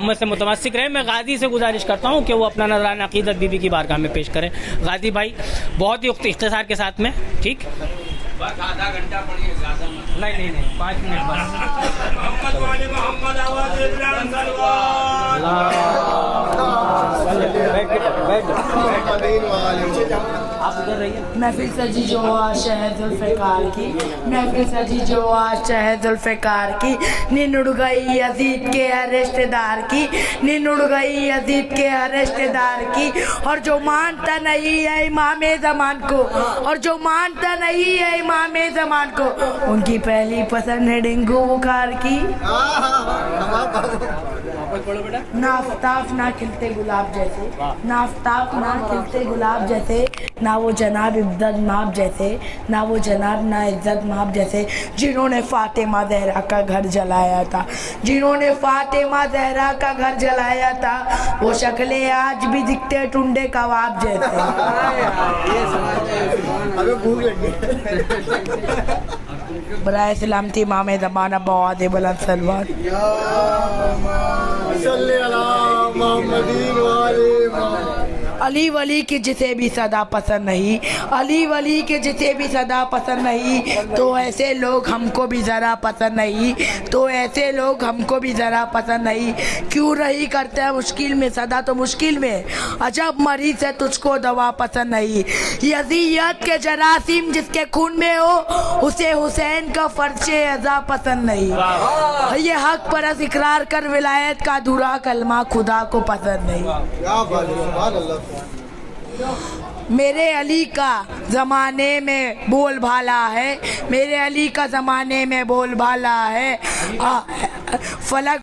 उम्मत से मुतमस्सिक रहे। मैं गाजी से गुजारिश करता हूँ कि वो अपना नजराना अकीदत बीबी की बारगाह में पेश करें। गाजी भाई बहुत ही इख्तिसार के साथ में, ठीक, बस आधा घंटा पढ़िए, ज़्यादा मत। नहीं 5 मिनट आप उधर रहिए। महफिल सजी जो आज शहद जुल्फ़िकार की, महफिल सजी जो आज शहद जुल्फ़िकार की, नींद उड़ गई यजीद के हर रिश्तेदार की, नींद उड़ गई यजीद के हर रिश्तेदार की। और जो मानता नहीं है इमाम ज़मान को, और जो मानता नहीं है इमाम ज़मान को, उनकी पहली पसंद है डेंगू बुखार की। ना आफ्ताब ना खिलते गुलाब जैसे, ना आफ्ताब ना खिलते गुलाब जैसे, ना वो जनाब इज्जत माप जैसे, ना वो जनाब ना इज्जत माप जैसे, जिन्होंने फातिमा ज़हरा का घर जलाया था, जिन्होंने फातिमा ज़हरा का घर जलाया था, वो शक्लें आज भी दिखते टुंडे कबाब जैसे। बराए सलामती इमाम ज़माना बहुत बुलंद सलवात। अली वली के जिसे भी सदा पसंद नहीं, अली वली के जिसे भी सदा पसंद नहीं, तो ऐसे लोग हमको भी ज़रा पसंद नहीं, तो ऐसे लोग हमको भी ज़रा पसंद नहीं। क्यों रही करते हैं मुश्किल में सदा तो मुश्किल में, अजब मरीज है तुझको दवा पसंद नहीं। यजीयत के जरासीम जिसके खून में हो, उसे हुसैन का फर्शे अज़ा पसंद नहीं। ये हक पर इकरार कर विलायत का अधूरा कलमा खुदा को पसंद नहीं। मेरे अली का ज़माने में बोल भाला है, मेरे अली का ज़माने में बोल भाला है। फलक